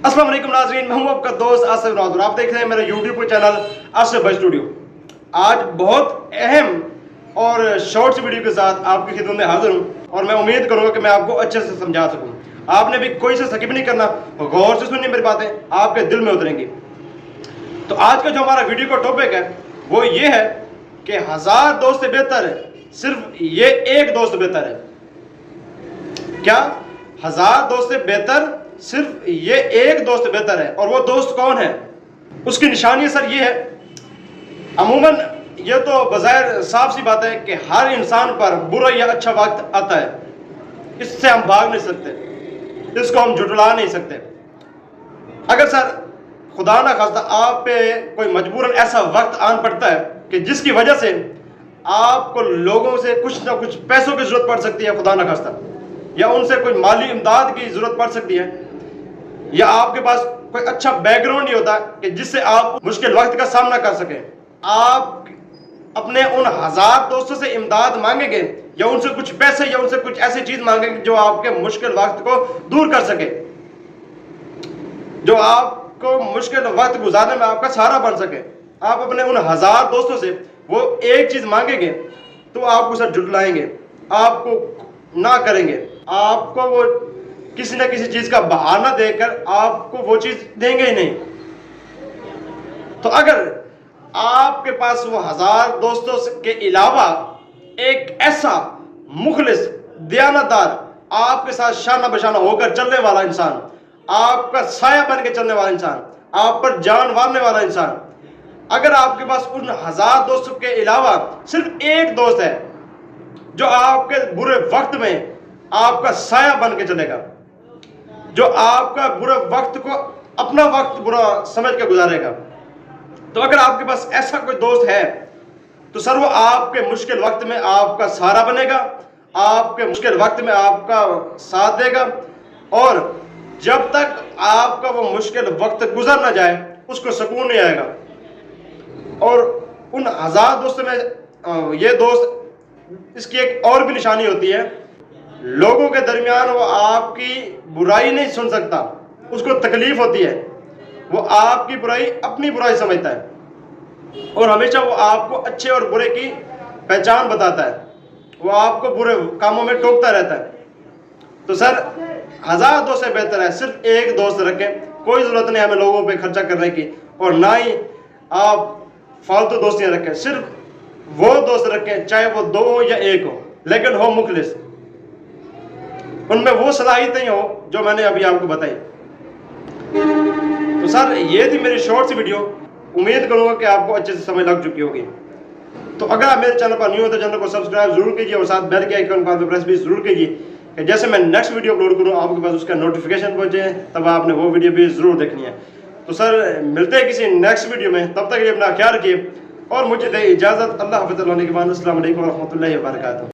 अस्सलाम वालेकुम नाज़रीन, मैं हूं आपका दोस्त आसिफ नवाज़ और आप देख रहे हैं मेरा यूट्यूब चैनल आसिफ भाई स्टूडियो। आज बहुत अहम और शॉर्ट्स वीडियो के साथ आपकी खिदमत में हाजिर हूं और मैं उम्मीद करूंगा कि मैं आपको अच्छे से समझा सकूं। आपने भी कोई से स्किप नहीं करना, गौर से सुननी मेरी बातें, आपके दिल में उतरेंगी। तो आज का जो हमारा वीडियो का टॉपिक है वो ये है कि 1000 दोस्त से बेहतर है सिर्फ ये एक दोस्त बेहतर है। क्या 1000 दोस्त से बेहतर सिर्फ ये एक दोस्त बेहतर है? और वो दोस्त कौन है? उसकी निशानी सर ये है, अमूमन ये तो बज़ाहिर साफ सी बात है कि हर इंसान पर बुरा या अच्छा वक्त आता है, इससे हम भाग नहीं सकते, इसको हम झुठला नहीं सकते। अगर सर खुदा ना खास्ता आप पे कोई मजबूरन ऐसा वक्त आन पड़ता है कि जिसकी वजह से आपको लोगों से कुछ ना कुछ पैसों की जरूरत पड़ सकती है, खुदा ना खास्ता, या उनसे कोई माली इमदाद की जरूरत पड़ सकती है, या आपके पास कोई अच्छा बैकग्राउंड नहीं होता कि जिससे आप मुश्किल वक्त का सामना कर सकें, आप अपने उन 1000 दोस्तों से इमदाद मांगेंगे या उनसे कुछ पैसे या उनसे कुछ ऐसी चीज मांगेंगे जो आपके मुश्किल वक्त को दूर कर सके, जो आपको मुश्किल वक्त गुजारने में आपका सहारा बन सके। आप अपने उन 1000 दोस्तों से वो एक चीज मांगेंगे तो आपको सर झुठलाएंगे, आपको ना करेंगे, आपको वो किसी न किसी चीज का बहाना देकर आपको वो चीज देंगे ही नहीं। तो अगर आपके पास वो 1000 दोस्तों के अलावा एक ऐसा मुखलिस, दयानतदार, आपके साथ शाना बशाना होकर चलने वाला इंसान, आपका साया बन के चलने वाला इंसान, आप पर जान वारने वाला इंसान, अगर आपके पास उन 1000 दोस्तों के अलावा सिर्फ एक दोस्त है जो आपके बुरे वक्त में आपका साया बन के चलेगा, जो आपका बुरे वक्त को अपना वक्त बुरा समझ के गुजारेगा, तो अगर आपके पास ऐसा कोई दोस्त है तो सर वो आपके मुश्किल वक्त में आपका सहारा बनेगा, आपके मुश्किल वक्त में आपका साथ देगा, और जब तक आपका वो मुश्किल वक्त गुजर ना जाए उसको सुकून नहीं आएगा। और उन 1000 दोस्तों में ये दोस्त, इसकी एक और भी निशानी होती है, लोगों के दरमियान वो आपकी बुराई नहीं सुन सकता, उसको तकलीफ होती है, वो आपकी बुराई अपनी बुराई समझता है और हमेशा वो आपको अच्छे और बुरे की पहचान बताता है, वो आपको बुरे कामों में टोकता रहता है। तो सर 1000 दोस्त से बेहतर है सिर्फ एक दोस्त रखें। कोई ज़रूरत नहीं हमें लोगों पे खर्चा करने की, और ना ही आप फालतू दोस्तियाँ रखें। सिर्फ वो दोस्त रखें, चाहे वो 2 हो या 1 हो, लेकिन हो मुखलिस, उनमें वो सलाहियतें हो जो मैंने अभी आपको बताई। तो सर ये थी मेरी शॉर्ट सी वीडियो, उम्मीद करूंगा कि आपको अच्छे से समझ लग चुकी होगी। तो अगर आप मेरे चैनल पर न्यू हो तो चैनल को सब्सक्राइब जरूर कीजिए और साथ बेल के आइकन पर प्रेस भी जरूर कीजिए कि जैसे मैं नेक्स्ट वीडियो अपलोड करूं आपके पास उसका नोटिफिकेशन पहुंचे, तब आपने वो वीडियो भी जरूर देखनी है। तो सर मिलते हैं किसी नेक्स्ट वीडियो में, तब तक ये अपना ख्याल रखिए और मुझे दे इजाज़त। अल्लाह हाफ़िज़। अस्सलाम वालेकुम व रहमतुल्लाहि व बरकातहू।